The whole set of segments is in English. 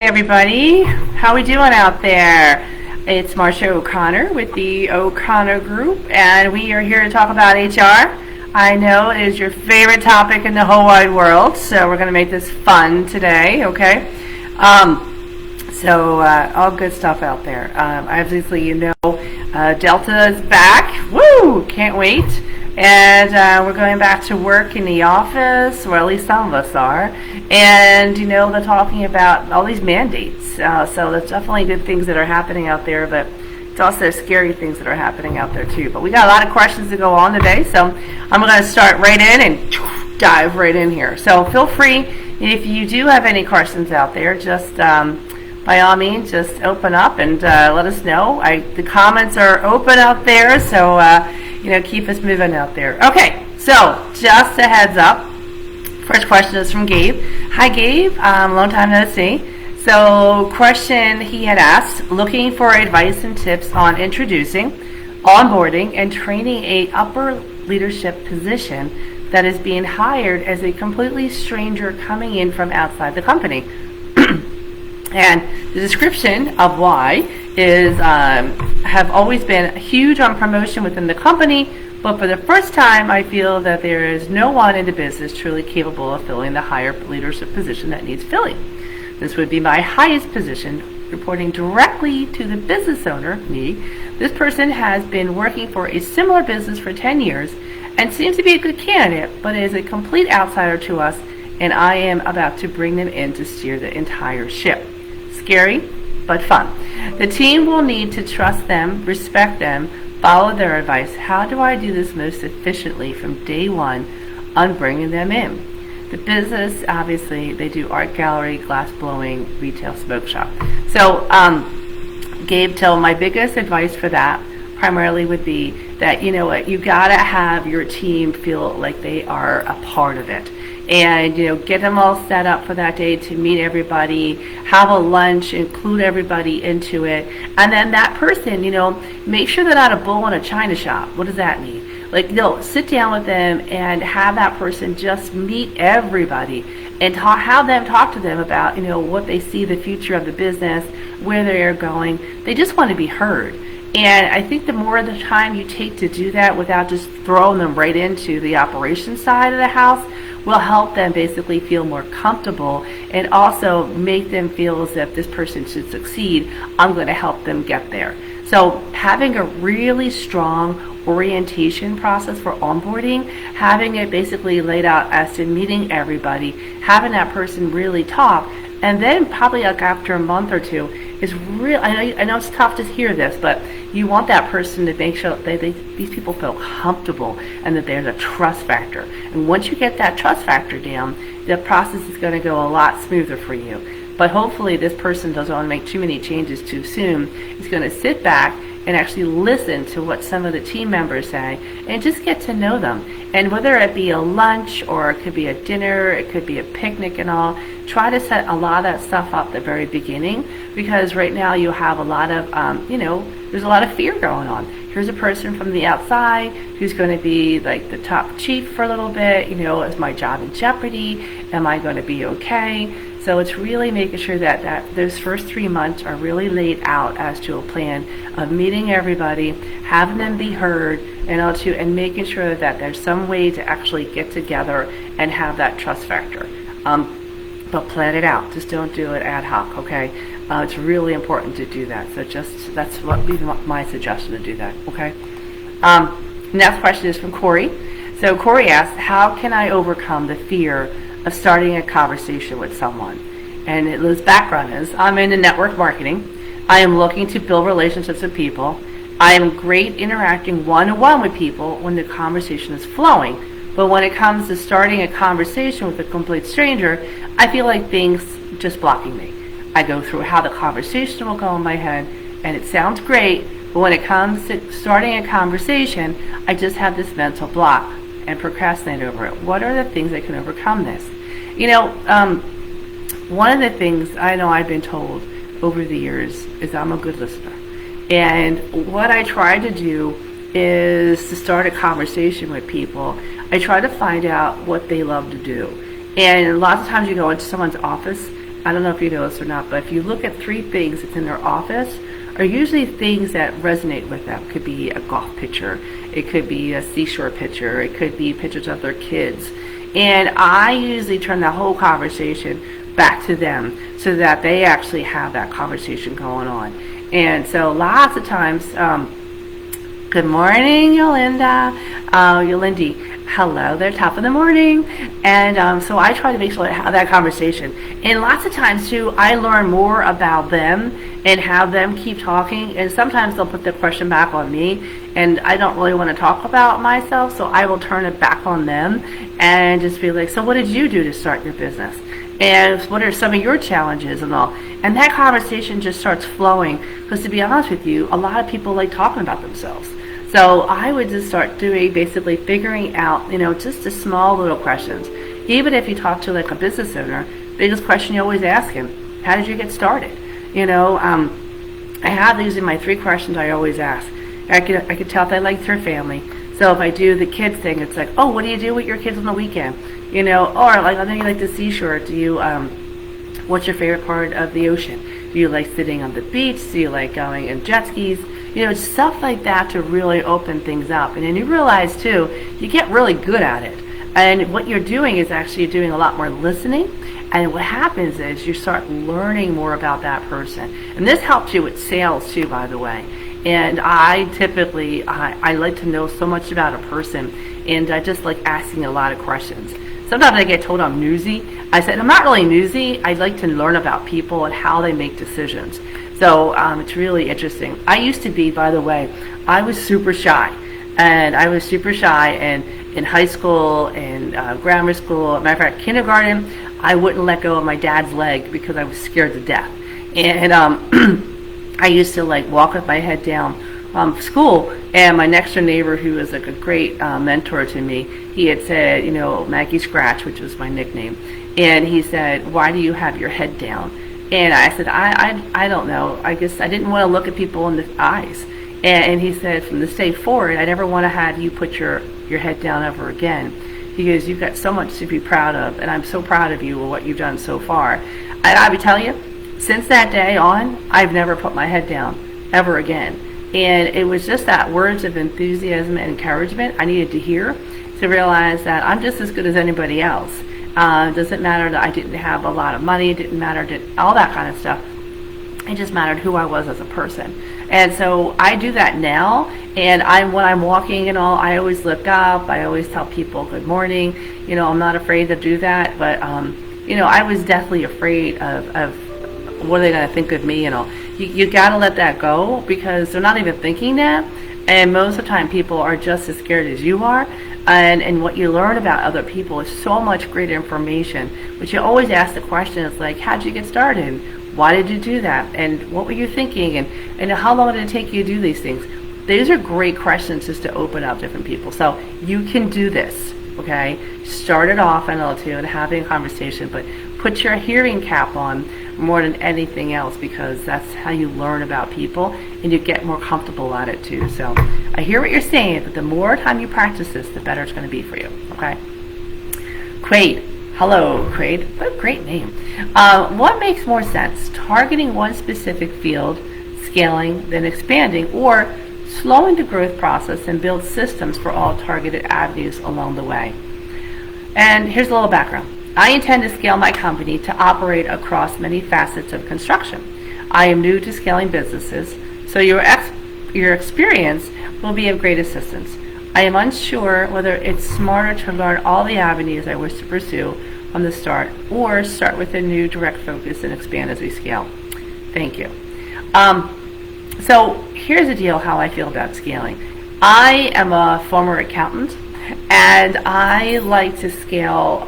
Hey everybody, how we doing out there? It's Marcia O'Connor with the O'Connor Group, and we are here to talk about HR. I know it is your favorite topic in the whole wide world, so we're going to make this fun today, okay? All good stuff out there. Obviously, Delta is back. Woo! Can't wait. And we're going back to work in the office, or at least some of us are. And, they're talking about all these mandates. So there's definitely good things that are happening out there, but it's also scary things that are happening out there too. But we got a lot of questions to go on today, so I'm going to start right in and dive right in here. So feel free, if you do have any questions out there, just by all means, just open up and let us know. The comments are open out there, so keep us moving out there. Okay, so just a heads up. First question is from Gabe. Hi, Gabe. Long time no see. So, question he had asked: looking for advice and tips on introducing, onboarding, and training a upper leadership position that is being hired as a completely stranger coming in from outside the company. And the description of why is have always been huge on promotion within the company, but for the first time I feel that there is no one in the business truly capable of filling the higher leadership position that needs filling. This would be my highest position, reporting directly to the business owner, me. This person has been working for a similar business for 10 years and seems to be a good candidate, but is a complete outsider to us, and I am about to bring them in to steer the entire ship. Scary, but fun. The team will need to trust them, respect them, follow their advice. How do I do this most efficiently from day one on bringing them in? The business, obviously, they do art gallery, glass blowing, retail smoke shop. So, Gabe, my biggest advice for that primarily would be that, you gotta have your team feel like they are a part of it. And, get them all set up for that day to meet everybody, have a lunch, include everybody into it. And then that person, make sure they're not a bull in a china shop. What does that mean? Sit down with them and have that person just meet everybody and have them talk to them about, what they see the future of the business, where they're going. They just want to be heard. And I think the more the time you take to do that without just throwing them right into the operations side of the house will help them basically feel more comfortable and also make them feel as if this person should succeed. I'm going to help them get there. So having a really strong orientation process for onboarding, having it basically laid out as to meeting everybody, having that person really talk, and then probably after a month or two is real. I know it's tough to hear this, but you want that person to make sure that these people feel comfortable and that there's a trust factor. And once you get that trust factor down, the process is going to go a lot smoother for you. But hopefully this person doesn't want to make too many changes too soon. It's going to sit back and actually listen to what some of the team members say and just get to know them. And whether it be a lunch or it could be a dinner, it could be a picnic and all, try to set a lot of that stuff up at the very beginning, because right now you have a lot of, there's a lot of fear going on. Here's a person from the outside who's going to be like the top chief for a little bit. Is my job in jeopardy? Am I going to be okay? So it's really making sure that those first 3 months are really laid out as to a plan of meeting everybody, having them be heard, and making sure that there's some way to actually get together and have that trust factor. But plan it out. Just don't do it ad hoc, okay? It's really important to do that. So that's what would be my suggestion, to do that, okay? Next question is from Corey. So Corey asks, how can I overcome the fear of starting a conversation with someone? And his background is, I'm into network marketing. I am looking to build relationships with people. I am great interacting one-on-one with people when the conversation is flowing. But when it comes to starting a conversation with a complete stranger, I feel like things just blocking me. I go through how the conversation will go in my head, and it sounds great, but when it comes to starting a conversation, I just have this mental block and procrastinate over it. What are the things that can overcome this? One of the things I know I've been told over the years is I'm a good listener. And what I try to do is to start a conversation with people. I try to find out what they love to do. And lots of times you go into someone's office I don't know if you know this or not, but if you look at 3 things that's in their office, are usually things that resonate with them. It could be a golf picture, it could be a seashore picture, it could be pictures of their kids. And I usually turn the whole conversation back to them so that they actually have that conversation going on. And so lots of times, good morning, Yolanda. Yolandi, hello there, top of the morning. And so I try to make sure I have that conversation. And lots of times too, I learn more about them and have them keep talking. And sometimes they'll put the question back on me, and I don't really want to talk about myself, so I will turn it back on them and just be like, so what did you do to start your business? And what are some of your challenges and all? And that conversation just starts flowing, because to be honest with you, a lot of people like talking about themselves. So I would just start doing, basically figuring out, just the small little questions. Even if you talk to like a business owner, the biggest question you always ask him, how did you get started? I have these in my 3 questions I always ask. I could tell if they like their family. So if I do the kids thing, it's like, oh, what do you do with your kids on the weekend? Or like, I know you like the seashore. Do you, what's your favorite part of the ocean? Do you like sitting on the beach? Do you like going in jet skis? Stuff like that to really open things up. And then you realize too, you get really good at it. And what you're doing is actually doing a lot more listening. And what happens is you start learning more about that person. And this helps you with sales too, by the way. And I typically, I like to know so much about a person, and I just like asking a lot of questions. Sometimes I get told I'm newsy. I said, I'm not really newsy. I like to learn about people and how they make decisions. So it's really interesting. I used to be, by the way, I was super shy. And in high school and grammar school, as a matter of fact, kindergarten, I wouldn't let go of my dad's leg because I was scared to death. And I used to like walk with my head down school, and my next door neighbor, who was like a great mentor to me, he had said, Maggie Scratch, which was my nickname, and he said, why do you have your head down? And I said, I don't know. I guess I didn't want to look at people in the eyes. And he said, from this day forward, I never want to have you put your head down ever again. He goes, you've got so much to be proud of, and I'm so proud of you and what you've done so far. And I would tell you, since that day on, I've never put my head down ever again. And it was just that words of enthusiasm and encouragement I needed to hear to realize that I'm just as good as anybody else. It doesn't matter that I didn't have a lot of money, it didn't matter all that kind of stuff. It just mattered who I was as a person. And so I do that now, and when I'm walking and all, I always look up, I always tell people good morning. I'm not afraid to do that, but I was definitely afraid of what are they going to think of me and all. You got to let that go, because they're not even thinking that, and most of the time people are just as scared as you are. And what you learn about other people is so much great information. But you always ask the question, it's like, how'd you get started? Why did you do that? And what were you thinking? And how long did it take you to do these things? These are great questions just to open up different people. So you can do this, okay? Start it off, I know too, and having a conversation, but put your hearing cap on more than anything else, because that's how you learn about people and you get more comfortable at it too. So I hear what you're saying, but the more time you practice this, the better it's going to be for you, okay? Quade. Hello, Quade. What a great name. What makes more sense, targeting one specific field, scaling, then expanding, or slowing the growth process and build systems for all targeted avenues along the way? And here's a little background. I intend to scale my company to operate across many facets of construction. I am new to scaling businesses, so your experience will be of great assistance. I am unsure whether it's smarter to learn all the avenues I wish to pursue from the start, or start with a new direct focus and expand as we scale. Thank you. So here's the deal, how I feel about scaling. I am a former accountant, and I like to scale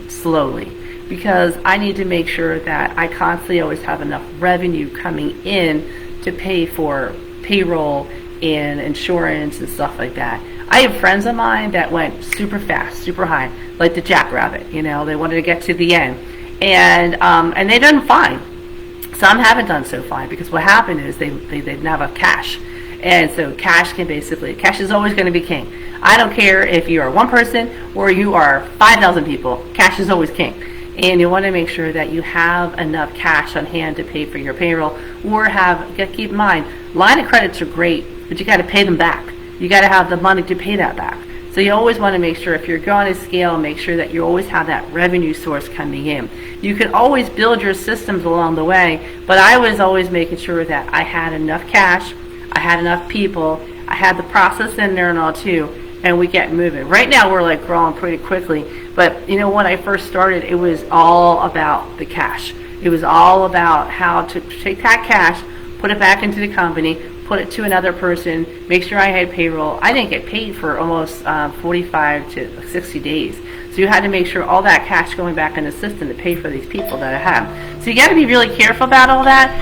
slowly, because I need to make sure that I constantly always have enough revenue coming in to pay for payroll and insurance and stuff like that. I have friends of mine that went super fast, super high, like the jackrabbit. They wanted to get to the end, and they done fine. Some haven't done so fine, because what happened is they didn't have a cash. And so cash is always going to be king. I don't care if you are one person or you are 5,000 people, cash is always king. and you want to make sure that you have enough cash on hand to pay for your payroll, or keep in mind, line of credits are great, but you got to pay them back. You got to have the money to pay that back. So you always want to make sure, if you're going to scale, make sure that you always have that revenue source coming in. You can always build your systems along the way, but I was always making sure that I had enough cash, I had enough people, I had the process in there and all too, and we get moving. Right now we're like growing pretty quickly, but you know, when I first started, it was all about the cash. It was all about how to take that cash, put it back into the company, put it to another person, make sure I had payroll. I didn't get paid for almost 45 to 60 days. So you had to make sure all that cash going back in the system to pay for these people that I have. So you got to be really careful about all that.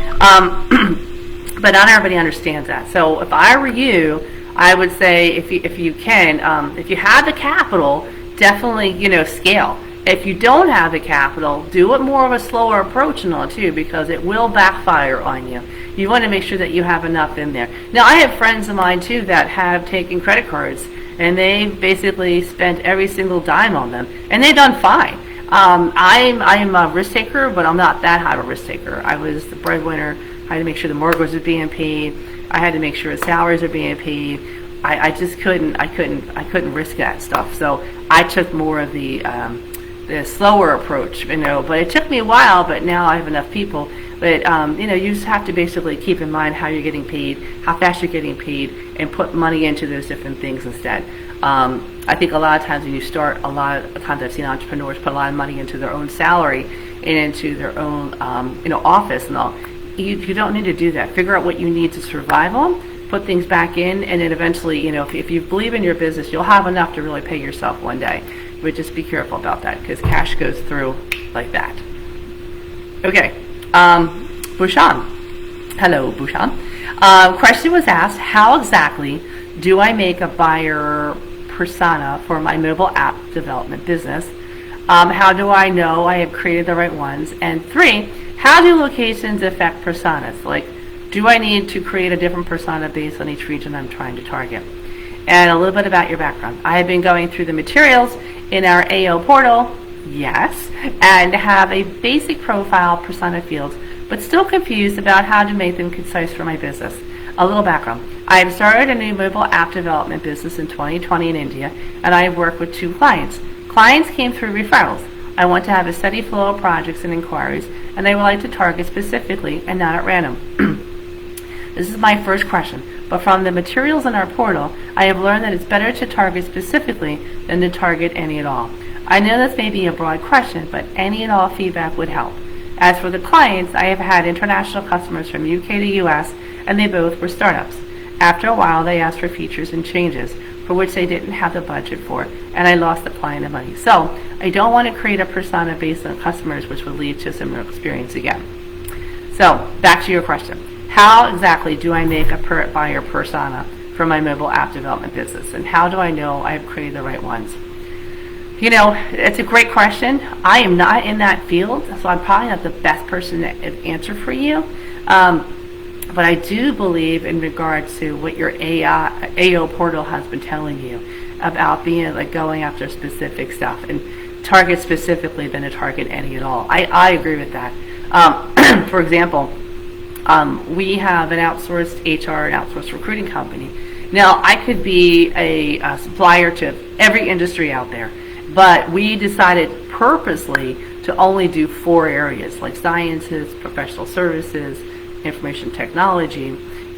But not everybody understands that. So if I were you, I would say if you can, if you have the capital, definitely, you know, scale. If you don't have the capital, do it more of a slower approach and all too, because it will backfire on you. You want to make sure that you have enough in there. Now, I have friends of mine too that have taken credit cards, and they basically spent every single dime on them, and they've done fine. I'm a risk taker, but I'm not that high of a risk taker. I was the breadwinner. I had to make sure the mortgage was being paid. I had to make sure the salaries are being paid. I just couldn't risk that stuff. So I took more of the slower approach, you know. But it took me a while. But now I have enough people. But you know, you just have to basically keep in mind how you're getting paid, how fast you're getting paid, and put money into those different things instead. I think a lot of times when you start, a lot of times I've seen entrepreneurs put a lot of money into their own salary and into their own you know, office and all. You don't need to do that. Figure out what you need to survive on, put things back in, and then eventually, you know, if you believe in your business, you'll have enough to really pay yourself one day. But just be careful about that, because cash goes through like that. Okay, Bhushan. Hello, Bhushan. Question was asked, how exactly do I make a buyer persona for my mobile app development business? How do I know I have created the right ones? And 3, how do locations affect personas? Like, do I need to create a different persona based on each region I'm trying to target? And a little bit about your background. I have been going through the materials in our AO portal, yes, and have a basic profile persona fields, but still confused about how to make them concise for my business. A little background. I have started a new mobile app development business in 2020 in India, and I have worked with 2 clients. Clients came through referrals. I want to have a steady flow of projects and inquiries, and I would like to target specifically and not at random. This is my first question, but from the materials in our portal, I have learned that it's better to target specifically than to target any at all. I know this may be a broad question, but any and all feedback would help. As for the clients, I have had international customers from UK to US, and they both were startups. After a while, they asked for features and changes for which they didn't have the budget for, and I lost the client and money. So I don't want to create a persona based on customers, which would lead to a similar experience again. So back to your question. How exactly do I make a buyer persona for my mobile app development business, and how do I know I've created the right ones? You know, it's a great question. I am not in that field, so I'm probably not the best person to answer for you. But I do believe in regards to what your AO portal has been telling you about being like going after specific stuff and target specifically than to target any at all. I agree with that. For example, we have an outsourced HR and outsourced recruiting company. Now, I could be a supplier to every industry out there, but we decided purposely to only do 4 areas, like sciences, professional services, information technology,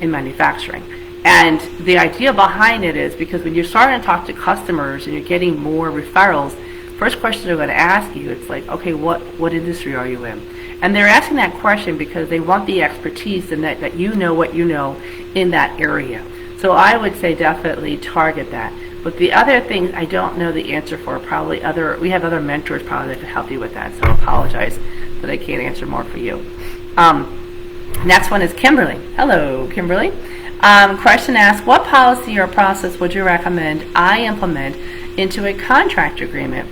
and manufacturing. And the idea behind it is because when you're starting to talk to customers and you're getting more referrals, first question they're going to ask you, it's like, okay, what industry are you in? And they're asking that question because they want the expertise and that you know what you know in that area. So I would say definitely target that. But the other things I don't know the answer for, probably we have other mentors probably that can help you with that, so I apologize that I can't answer more for you. Next one is Kimberly. Hello, Kimberly. Question asked, what policy or process would you recommend I implement into a contract agreement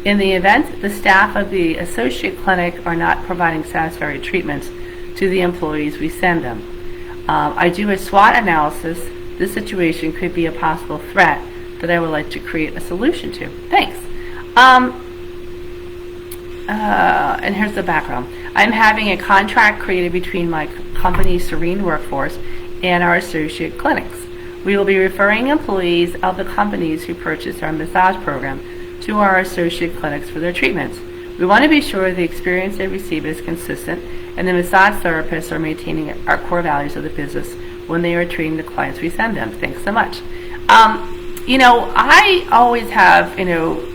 in the event the staff of the associate clinic are not providing satisfactory treatments to the employees we send them? I do a SWOT analysis. This situation could be a possible threat that I would like to create a solution to. Thanks. and here's the background. I'm having a contract created between my company, Serene Workforce, and our associate clinics. We will be referring employees of the companies who purchase our massage program to our associate clinics for their treatments. We want to be sure the experience they receive is consistent and the massage therapists are maintaining our core values of the business when they are treating the clients we send them. Thanks so much. I always have,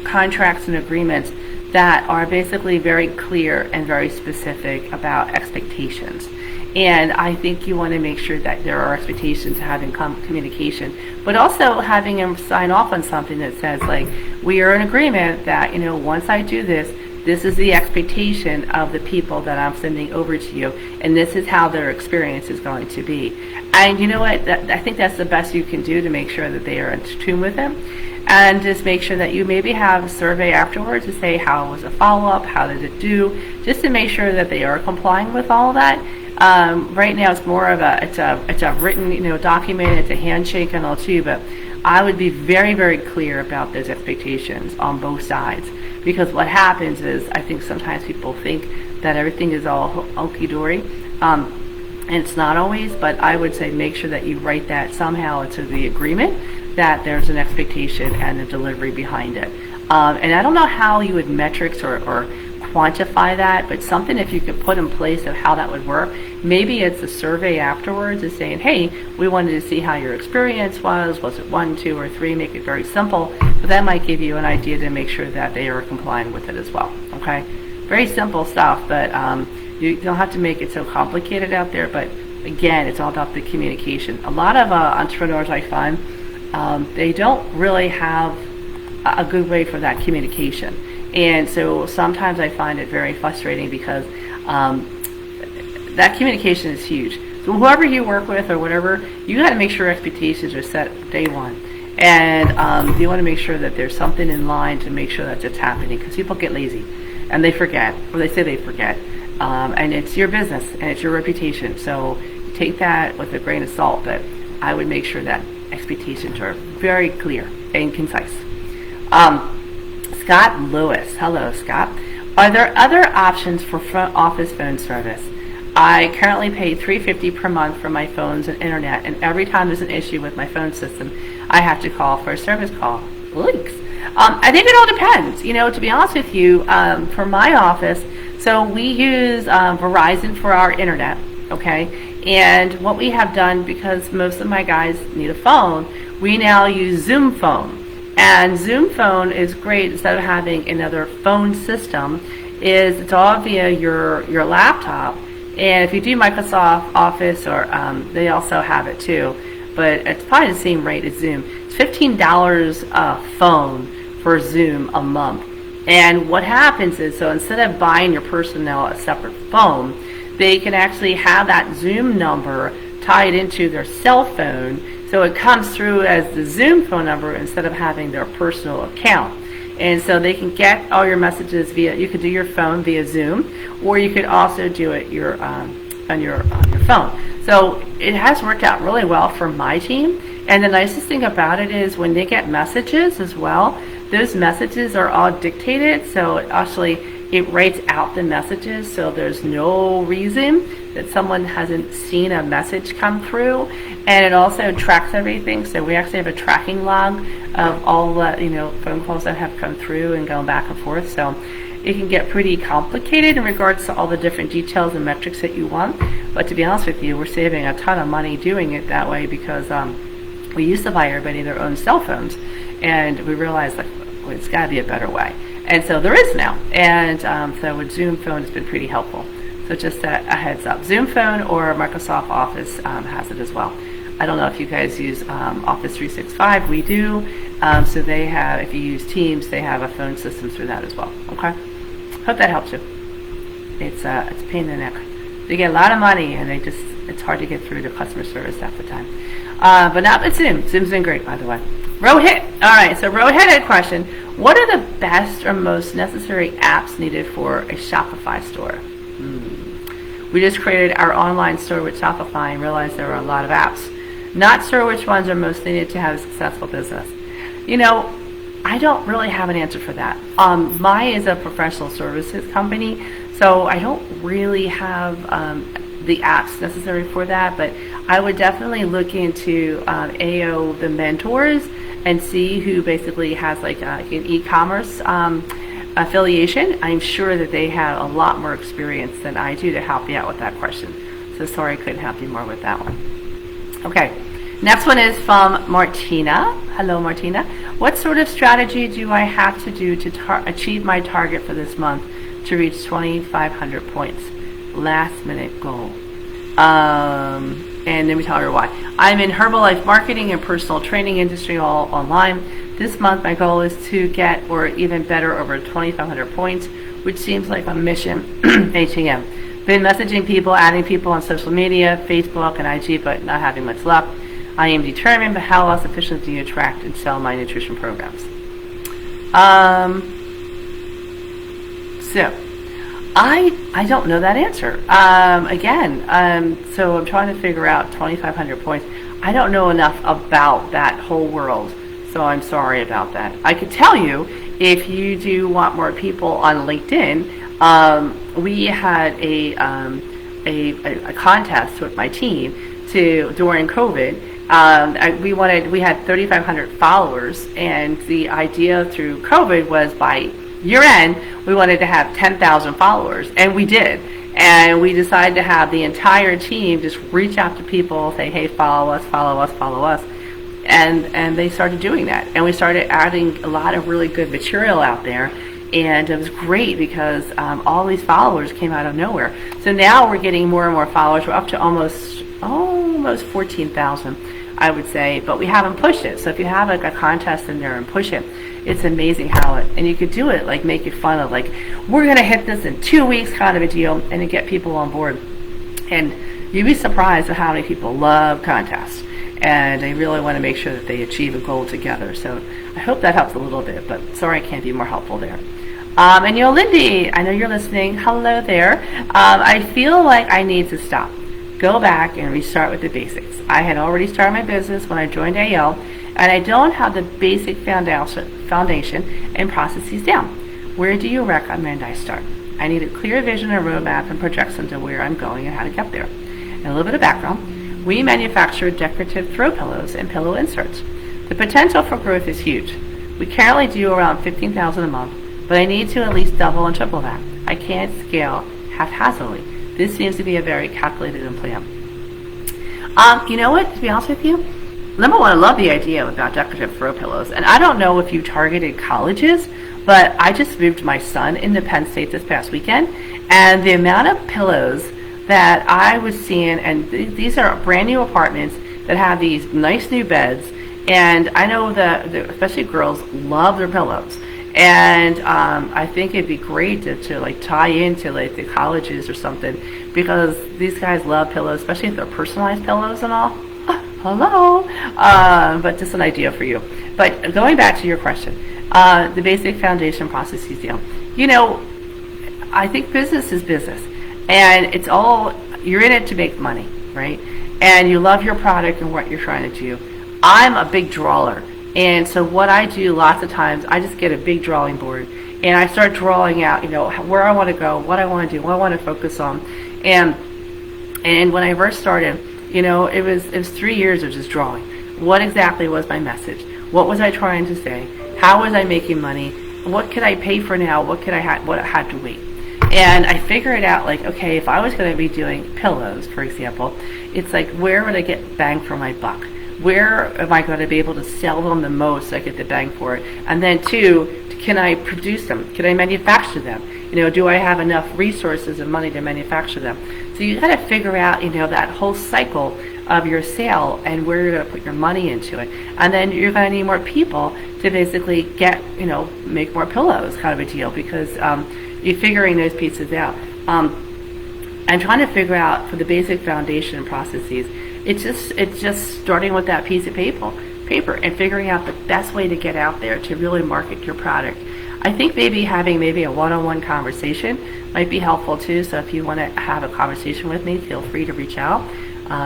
contracts and agreements that are basically very clear and very specific about expectations. And I think you want to make sure that there are expectations, having communication, but also having them sign off on something that says, like, we are in agreement that, once I do this, this is the expectation of the people that I'm sending over to you, and this is how their experience is going to be. And you know what? I think that's the best you can do to make sure that they are in tune with them. And just make sure that you maybe have a survey afterwards to say how was the follow-up, how did it do, just to make sure that they are complying with all of that. Right now it's more of it's a written, document, it's a handshake and all too, but I would be very, very clear about those expectations on both sides. Because what happens is, I think sometimes people think that everything is all hunky-dory, and it's not always, but I would say make sure that you write that somehow into the agreement, that there's an expectation and a delivery behind it. And I don't know how you would metrics or quantify that, but something if you could put in place of how that would work. Maybe it's a survey afterwards of saying, hey, we wanted to see how your experience was it 1, 2, or 3, make it very simple, but that might give you an idea to make sure that they are complying with it as well. Okay, very simple stuff, but you don't have to make it so complicated out there. But again, it's all about the communication. A lot of entrepreneurs, I find, they don't really have a good way for that communication. And so sometimes I find it very frustrating because that communication is huge. So whoever you work with or whatever, you got to make sure expectations are set day one. And you want to make sure that there's something in line to make sure that it's happening, because people get lazy and they forget, or they say they forget. And it's your business and it's your reputation. So take that with a grain of salt, but I would make sure that expectations are very clear and concise. Scott Lewis. Hello, Scott. Are there other options for front office phone service? I currently pay $350 per month for my phones and internet, and every time there's an issue with my phone system, I have to call for a service call. Links. I think it all depends. To be honest with you, for my office, so we use Verizon for our internet, okay? And what we have done, because most of my guys need a phone, we now use Zoom Phone. And Zoom Phone is great. Instead of having another phone system, it's all via your laptop. And if you do Microsoft Office, or they also have it too, but it's probably the same rate as Zoom. It's $15 a phone for Zoom a month. And what happens is, so instead of buying your personnel a separate phone, they can actually have that Zoom number tied into their cell phone. So it comes through as the Zoom phone number instead of having their personal account. And so they can get all your messages you could do your phone via Zoom, or you could also do it on your phone. So it has worked out really well for my team. And the nicest thing about it is when they get messages as well, those messages are all dictated. So it writes out the messages, so there's no reason that someone hasn't seen a message come through. And it also tracks everything, so we actually have a tracking log of all the phone calls that have come through and going back and forth. So it can get pretty complicated in regards to all the different details and metrics that you want. But to be honest with you, we're saving a ton of money doing it that way, because we used to buy everybody their own cell phones, and we realized it's got to be a better way. And so there is now. And so with Zoom Phone, it's been pretty helpful. So just a heads up. Zoom Phone or Microsoft Office has it as well. I don't know if you guys use Office 365. We do. So they have, if you use Teams, they have a phone system through that as well. Okay? Hope that helps you. It's a pain in the neck. They get a lot of money, and it's hard to get through to customer service half the time. But now it's Zoom. Zoom's been great, by the way. Rohit. All right, so Rohit had a question. What are the best or most necessary apps needed for a Shopify store? We just created our online store with Shopify and realized there are a lot of apps. Not sure which ones are most needed to have a successful business. I don't really have an answer for that. Mine is a professional services company, so I don't really have the apps necessary for that, but I would definitely look into AO, the mentors, and see who basically has like an e-commerce affiliation. I'm sure that they have a lot more experience than I do to help you out with that question. So sorry I couldn't help you more with that one. Okay, next one is from Martina. Hello, Martina. What sort of strategy do I have to do to achieve my target for this month to reach 2,500 points? Last minute goal. And then we tell her why. I'm in Herbalife marketing and personal training industry, all online. This month my goal is to get, or even better, over 2,500 points, which seems like a mission. HAM. Been messaging people, adding people on social media, Facebook and IG, but not having much luck. I am determined, but how else efficiently do you attract and sell my nutrition programs? So I don't know that answer. So I'm trying to figure out 2,500 points. I don't know enough about that whole world, so I'm sorry about that. I could tell you, if you do want more people on LinkedIn, we had a contest with my team during COVID. We had 3,500 followers, and the idea through COVID was by year end we wanted to have 10,000 followers, and we did. And we decided to have the entire team just reach out to people, say, hey, follow us, follow us, follow us. And they started doing that. And we started adding a lot of really good material out there. And it was great because all these followers came out of nowhere. So now we're getting more and more followers. We're up to almost 14,000, I would say. But we haven't pushed it. So if you have like a contest in there and push it, it's amazing how and you could do it, like make it fun of like, we're going to hit this in 2 weeks kind of a deal, and to get people on board. And you'd be surprised at how many people love contests, and they really want to make sure that they achieve a goal together. So I hope that helps a little bit, but sorry I can't be more helpful there. And Lindy, I know you're listening. Hello there. I feel like I need to stop, go back and restart with the basics. I had already started my business when I joined AL, and I don't have the basic foundation and processes down. Where do you recommend I start? I need a clear vision, a roadmap, and projections of where I'm going and how to get there. And a little bit of background. We manufacture decorative throw pillows and pillow inserts. The potential for growth is huge. We currently do around 15,000 a month, but I need to at least double and triple that. I can't scale haphazardly. This seems to be a very calculated and plan. You know what, to be honest with you, number one, I love the idea about decorative throw pillows. And I don't know if you targeted colleges, but I just moved my son into Penn State this past weekend, and the amount of pillows that I was seeing, and these are brand new apartments that have these nice new beds, and I know that especially girls love their pillows. And I think it'd be great to like tie into like the colleges or something, because these guys love pillows, especially if they're personalized pillows and all. Hello, but just an idea for you. But going back to your question, the basic foundation processes deal. You know, I think business is business, and it's all, you're in it to make money, right? And you love your product and what you're trying to do. I'm a big drawer. And so what I do lots of times, I just get a big drawing board and I start drawing out, you know, where I want to go, what I want to do, what I want to focus on. And when I first started, you know, it was 3 years of just drawing. What exactly was my message? What was I trying to say? How was I making money? What could I pay for now? What had to wait? And I figured out, like, okay, if I was going to be doing pillows, for example, it's like, where would I get bang for my buck? Where am I going to be able to sell them the most so I get the bang for it? And then two, can I produce them? Can I manufacture them? You know, do I have enough resources and money to manufacture them? So you got to figure out, you know, that whole cycle of your sale and where you're going to put your money into it. And then you're going to need more people to basically get, you know, make more pillows, kind of a deal, because you're figuring those pieces out. I'm trying to figure out, for the basic foundation processes, it's just starting with that piece of paper and figuring out the best way to get out there to really market your product. I think having a one-on-one conversation might be helpful too. So if you want to have a conversation with me, feel free to reach out.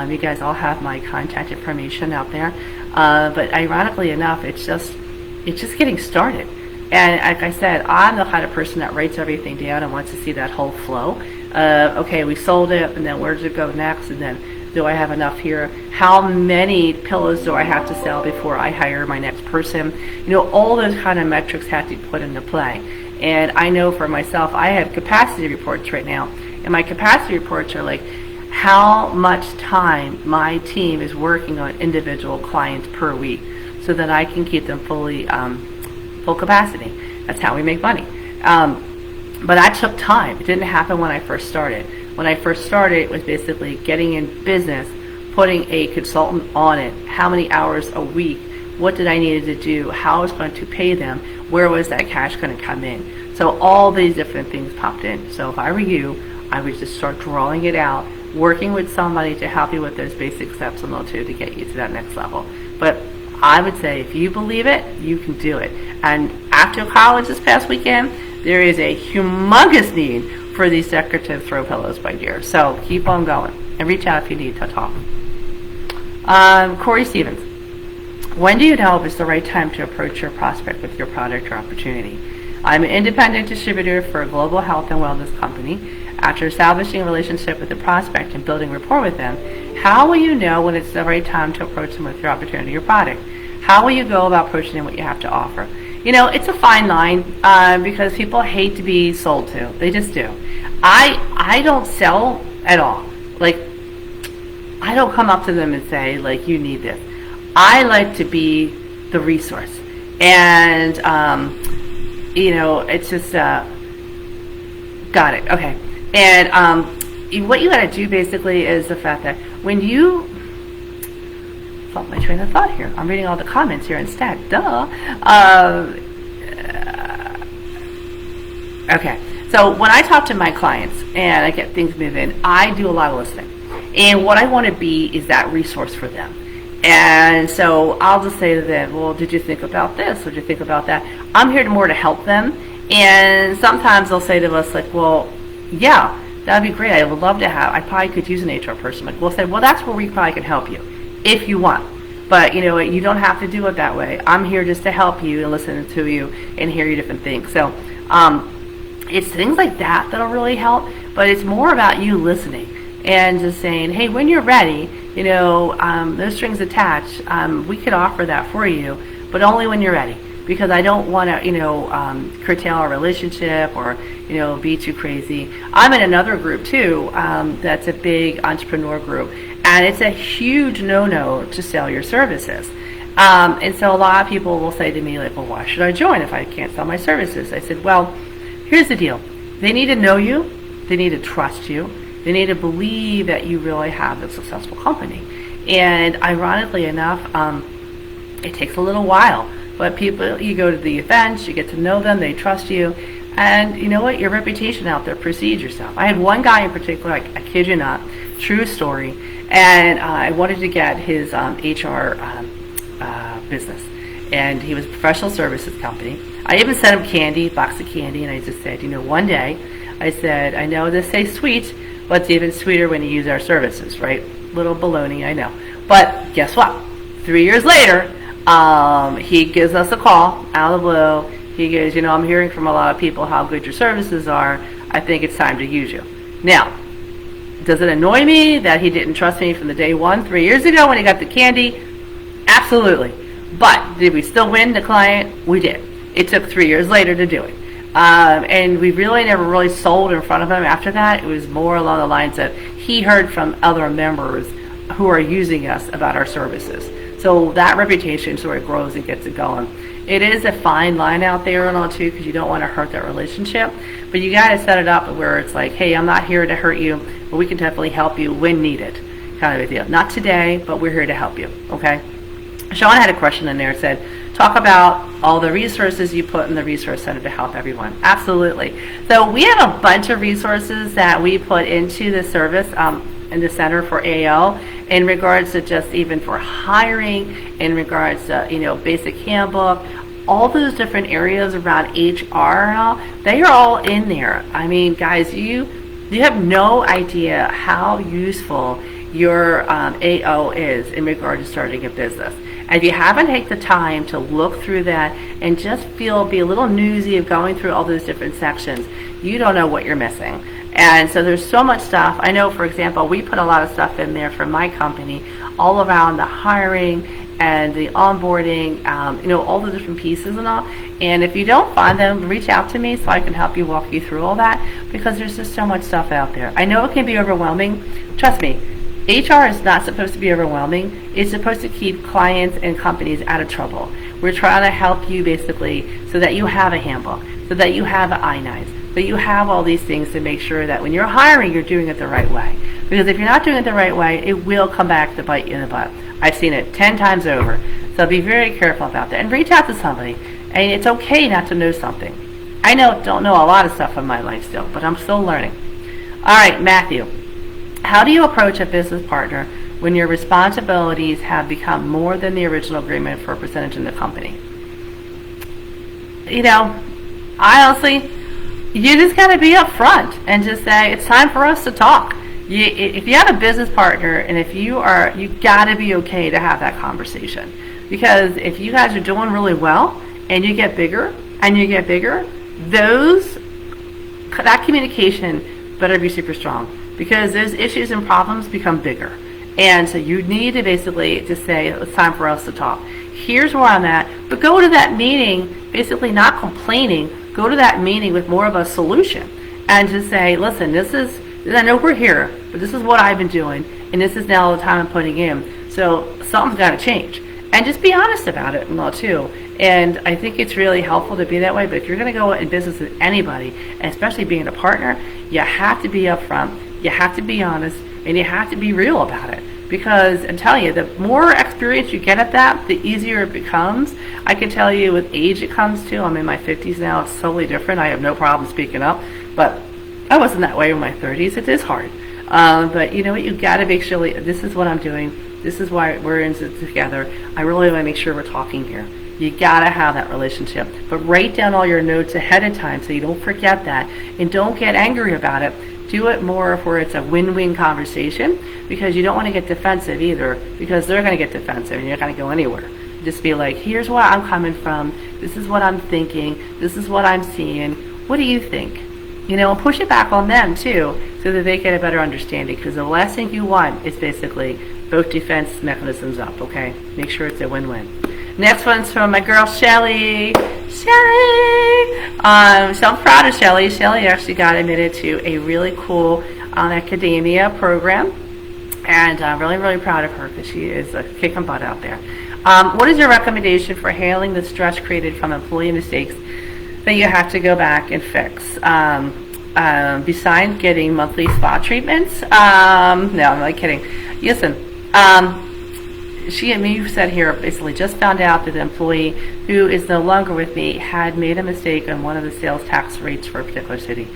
You guys all have my contact information out there. But ironically enough, it's just it's just getting started. And like I said, I'm the kind of person that writes everything down and wants to see that whole flow. Okay, we sold it, and then where does it go next? And then do I have enough here? How many pillows do I have to sell before I hire my next person? You know, all those kind of metrics have to be put into play. And I know for myself, I have capacity reports right now. And my capacity reports are like how much time my team is working on individual clients per week so that I can keep them fully full capacity. That's how we make money. But that took time. It didn't happen when I first started. When I first started, it was basically getting in business, putting a consultant on it, how many hours a week, what did I need to do, how I was going to pay them, where was that cash going to come in. So all these different things popped in. So if I were you, I would just start drawing it out, working with somebody to help you with those basic steps and to get you to that next level. But I would say if you believe it, you can do it. And after college this past weekend, there is a humongous need for these decorative throw pillows, my dear. So keep on going and reach out if you need to talk. Corey Stevens, when do you know it's the right time to approach your prospect with your product or opportunity? I'm an independent distributor for a global health and wellness company. After establishing a relationship with the prospect and building rapport with them, how will you know when it's the right time to approach them with your opportunity or product? How will you go about approaching them what you have to offer? You know, it's a fine line because people hate to be sold to. They just do. I don't sell at all. Like, I don't come up to them and say, like, you need this. I like to be the resource. And, you know, it's just, got it. Okay. And what you got to do basically is the fact that when you lost my train of thought here. I'm reading all the comments here instead. Duh. Okay. So when I talk to my clients and I get things moving, I do a lot of listening. And what I want to be is that resource for them. And so I'll just say to them, well, did you think about this? Or did you think about that? I'm here more to help them. And sometimes they'll say to us, like, well, yeah, that'd be great. I would love to have. I probably could use an HR person. Like, we'll say, well, that's where we probably can help you if you want. But, you know, you don't have to do it that way. I'm here just to help you and listen to you and hear your different things. So it's things like that that'll really help. But it's more about you listening and just saying, hey, when you're ready, you know, no strings attached. We could offer that for you, but only when you're ready. Because I don't want to, you know, curtail our relationship or, you know, be too crazy. I'm in another group too. That's a big entrepreneur group, and it's a huge no-no to sell your services. And so a lot of people will say to me, like, well, why should I join if I can't sell my services? I said, well, here's the deal. They need to know you. They need to trust you. They need to believe that you really have a successful company. And ironically enough, it takes a little while. But people, you go to the events, you get to know them, they trust you, and you know what? Your reputation out there precedes yourself. I had one guy in particular, I kid you not, true story, and I wanted to get his HR business, and he was a professional services company. I even sent him candy, a box of candy, and I just said, you know, one day, I said, I know this tastes sweet, but it's even sweeter when you use our services, right? Little baloney, I know. But guess what? 3 years later, he gives us a call out of the blue. He goes, you know, I'm hearing from a lot of people how good your services are. I think it's time to use you. Now, does it annoy me that he didn't trust me from the day one 3 years ago when he got the candy? Absolutely. But did we still win the client? We did. It took 3 years later to do it. And we really never really sold in front of him after that. It was more along the lines that he heard from other members who are using us about our services. So that reputation sort of grows and gets it going. It is a fine line out there and all too, because you don't want to hurt that relationship. But you got to set it up where it's like, hey, I'm not here to hurt you, but we can definitely help you when needed, kind of a deal. Not today, but we're here to help you. Okay. Sean had a question in there. Said, talk about all the resources you put in the resource center to help everyone. Absolutely. So we have a bunch of resources that we put into the service in the center for AO in regards to just even for hiring, in regards to, you know, basic handbook, all those different areas around HR and all, they are all in there. I mean, guys, you have no idea how useful your AO is in regard to starting a business. And if you haven't taken the time to look through that and just be a little newsy of going through all those different sections, you don't know what you're missing. And so there's so much stuff. I know, for example, we put a lot of stuff in there for my company, all around the hiring and the onboarding, all the different pieces and all. And if you don't find them, reach out to me so I can help you walk you through all that, because there's just so much stuff out there. I know it can be overwhelming. Trust me, HR is not supposed to be overwhelming. It's supposed to keep clients and companies out of trouble. We're trying to help you basically so that you have a handbook, so that you have an I-9, that you have all these things to make sure that when you're hiring, you're doing it the right way. Because if you're not doing it the right way, it will come back to bite you in the butt. I've seen it 10 times over. So be very careful about that. And reach out to somebody. And it's okay not to know something. I don't know a lot of stuff in my life still, but I'm still learning. All right, Matthew. How do you approach a business partner when your responsibilities have become more than the original agreement for a percentage in the company? I honestly, you just got to be upfront and just say, it's time for us to talk. If you have a business partner, and you got to be okay to have that conversation. Because if you guys are doing really well and you get bigger, that communication better be super strong, because those issues and problems become bigger. And so you need to basically just say, it's time for us to talk. Here's where I'm at. But go to that meeting basically not complaining. Go to that meeting with more of a solution and just say, listen, I know we're here, but this is what I've been doing, and this is now the time I'm putting in. So something's got to change. And just be honest about it and all too. And I think it's really helpful to be that way. But if you're going to go in business with anybody, and especially being a partner, you have to be upfront, you have to be honest, and you have to be real about it. Because I'm telling you, the more experience you get at that, the easier it becomes. I can tell you with age it comes to. I'm in my 50s now. It's totally different. I have no problem speaking up. But I wasn't that way in my 30s. It is hard. But you know what? You've got to make sure, this is what I'm doing. This is why we're in it together. I really want to make sure we're talking here. You got to have that relationship. But write down all your notes ahead of time so you don't forget that. And don't get angry about it. Do it more where it's a win-win conversation, because you don't want to get defensive either, because they're going to get defensive and you're not going to go anywhere. Just be like, here's where I'm coming from. This is what I'm thinking. This is what I'm seeing. What do you think? And push it back on them too, so that they get a better understanding, because the last thing you want is basically both defense mechanisms up, okay? Make sure it's a win-win. Next one's from my girl, Shelly. Shelly! So I'm proud of Shelly. Shelly actually got admitted to a really cool academia program. And I'm really, really proud of her, because she is a kicking butt out there. What is your recommendation for handling the stress created from employee mistakes that you have to go back and fix? Besides getting monthly spa treatments? No, I'm not kidding. Listen, you said here, basically just found out that the employee who is no longer with me had made a mistake on one of the sales tax rates for a particular city.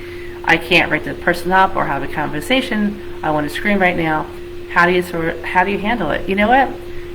I can't write the person up or have a conversation. I want to scream right now. How do you handle it? You know what?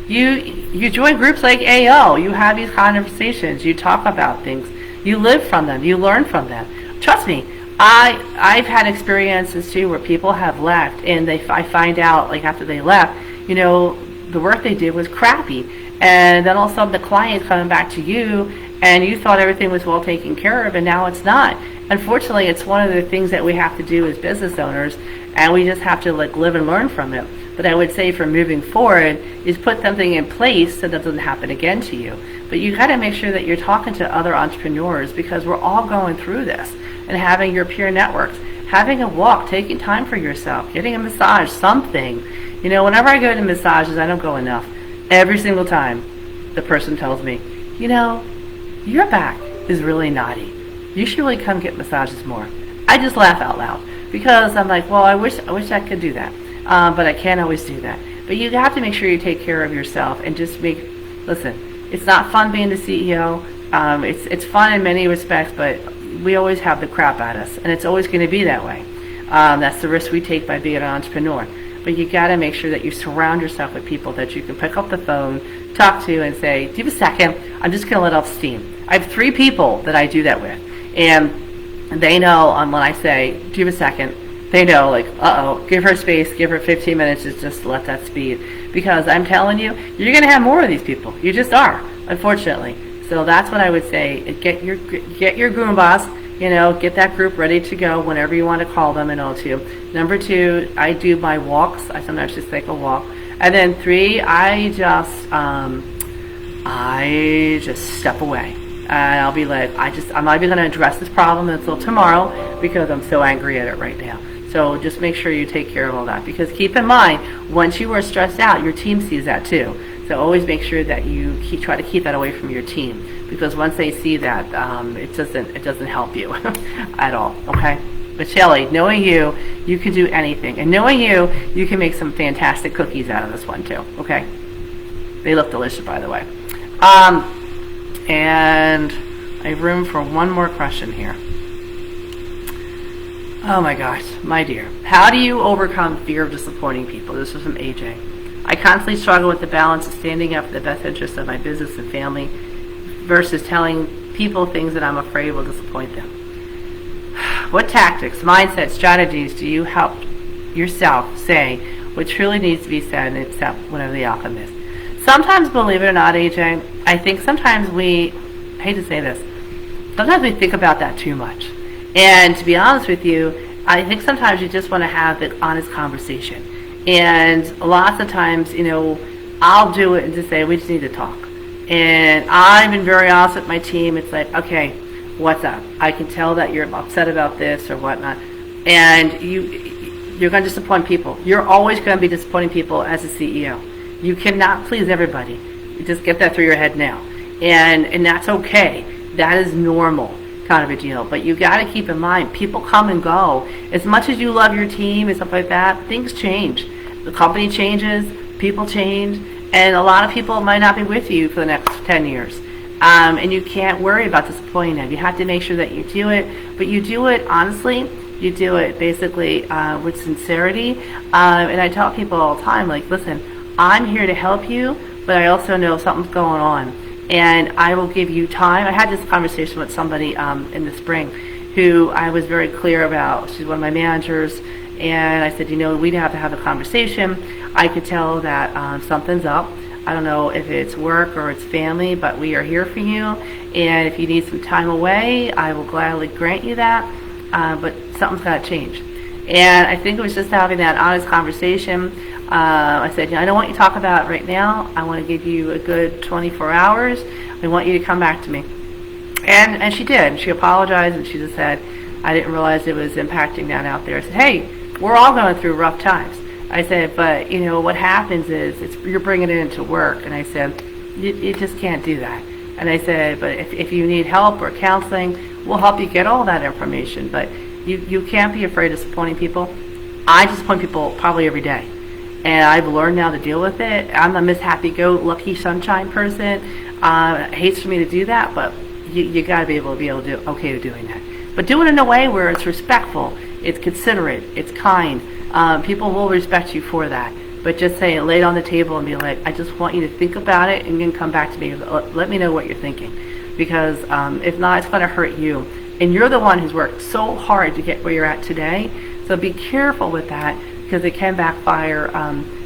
You join groups like AO. You have these conversations. You talk about things. You live from them. You learn from them. Trust me. I've had experiences too where people have left, and I find out like after they left, the work they did was crappy, and then all of a sudden the client's coming back to you, and you thought everything was well taken care of, and now it's not. Unfortunately, it's one of the things that we have to do as business owners, and we just have to live and learn from it. But I would say for moving forward is put something in place so that doesn't happen again to you. But you got to make sure that you're talking to other entrepreneurs, because we're all going through this, and having your peer networks, having a walk, taking time for yourself, getting a massage, something. Whenever I go to massages, I don't go enough. Every single time, the person tells me, your back is really knotty. You should really come get massages more. I just laugh out loud, because I'm like, well, I wish I could do that, but I can't always do that. But you have to make sure you take care of yourself and just listen, it's not fun being the CEO. It's fun in many respects, but we always have the crap at us, and it's always going to be that way. That's the risk we take by being an entrepreneur. But you got to make sure that you surround yourself with people that you can pick up the phone, talk to, and say, do you have a second? I'm just going to let off steam. I have 3 people that I do that with, and they know when I say, do you have a second? They know, like, uh-oh, give her space, give her 15 minutes to just let that speed. Because I'm telling you, you're going to have more of these people. You just are, unfortunately. So that's what I would say. Get your Goombas, get that group ready to go whenever you want to call them and all too. Number 2, I do my walks. I sometimes just take a walk. And then 3, I just step away. And I'll be like, I'm not even going to address this problem until tomorrow because I'm so angry at it right now. So just make sure you take care of all that. Because keep in mind, once you are stressed out, your team sees that too. So always make sure that you try to keep that away from your team. Because once they see that, it doesn't help you at all. Okay? But Shelly, knowing you can do anything. And knowing you can make some fantastic cookies out of this one too. Okay? They look delicious, by the way. And I have room for one more question here. Oh my gosh, my dear. How do you overcome fear of disappointing people? This is from AJ. I constantly struggle with the balance of standing up for the best interests of my business and family versus telling people things that I'm afraid will disappoint them. What tactics, mindset, strategies do you help yourself say what truly needs to be said and accept whatever the outcome is? Sometimes, believe it or not, AJ, I think sometimes I hate to say this, sometimes we think about that too much. And to be honest with you, I think sometimes you just want to have an honest conversation. And lots of times, I'll do it and just say, we just need to talk. And I've been very honest with my team. It's like, okay, what's up? I can tell that you're upset about this or whatnot. And you're going to disappoint people. You're always going to be disappointing people as a CEO. You cannot please everybody. You just get that through your head now. And that's okay. That is normal kind of a deal. But you got to keep in mind, people come and go. As much as you love your team and stuff like that, things change. The company changes, people change, and a lot of people might not be with you for the next 10 years. And you can't worry about disappointing them. You have to make sure that you do it, but you do it honestly. You do it basically with sincerity. And I tell people all the time, like, listen, I'm here to help you, but I also know something's going on. And I will give you time. I had this conversation with somebody in the spring who I was very clear about. She's one of my managers. And I said, we'd have to have a conversation. I could tell that something's up. I don't know if it's work or it's family, but we are here for you. And if you need some time away, I will gladly grant you that. But something's got to change. And I think it was just having that honest conversation. I said, I don't want you to talk about it right now. I want to give you a good 24 hours. I want you to come back to me. And she did. She apologized, and she just said, I didn't realize it was impacting that out there. I said, hey, we're all going through rough times. I said, but, what happens is you're bringing it into work. And I said, you just can't do that. And I said, but if you need help or counseling, we'll help you get all that information. But you can't be afraid of disappointing people. I disappoint people probably every day. And I've learned now to deal with it. I'm a Miss Happy-Go-Lucky Sunshine person. It hates for me to do that, but you got to be able to do okay with doing that. But do it in a way where it's respectful, it's considerate, it's kind. People will respect you for that. But just say it, lay it on the table and be like, I just want you to think about it and then come back to me. Let me know what you're thinking. Because if not, it's going to hurt you. And you're the one who's worked so hard to get where you're at today. So be careful with that, because it can backfire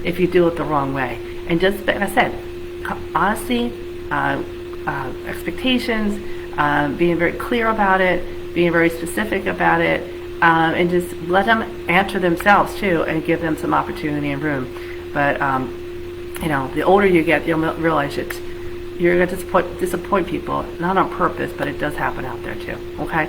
if you do it the wrong way. And just, like I said, honesty, expectations, being very clear about it, being very specific about it, and just let them answer themselves too, and give them some opportunity and room. But the older you get, you'll realize you're going to disappoint people, not on purpose, but it does happen out there too. Okay.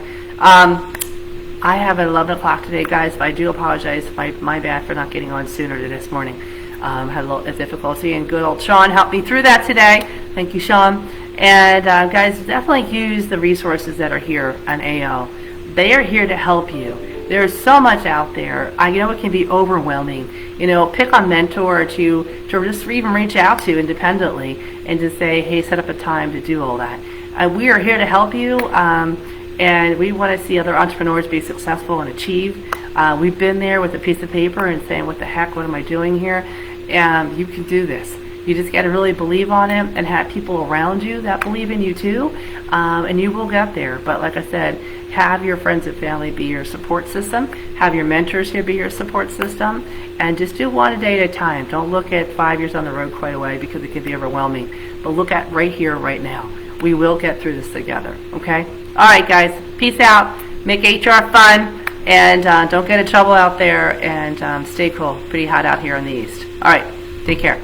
I have at 11 o'clock today, guys. I do apologize. My bad for not getting on sooner this morning. Had a little difficulty, and good old Sean helped me through that today. Thank you, Sean. And guys, definitely use the resources that are here on AO. They are here to help you. There's so much out there. I know it can be overwhelming. Pick a mentor to just even reach out to independently and just say, hey, set up a time to do all that. We are here to help you. And we want to see other entrepreneurs be successful and achieve. We've been there with a piece of paper and saying, what the heck, what am I doing here? And you can do this. You just got to really believe on it and have people around you that believe in you too, and you will get there. But like I said, have your friends and family be your support system. Have your mentors here be your support system, and just do one day at a time. Don't look at 5 years on the road quite away, because it can be overwhelming. But look at right here, right now. We will get through this together, okay? All right, guys. Peace out. Make HR fun, and don't get in trouble out there, and stay cool. Pretty hot out here in the East. All right. Take care.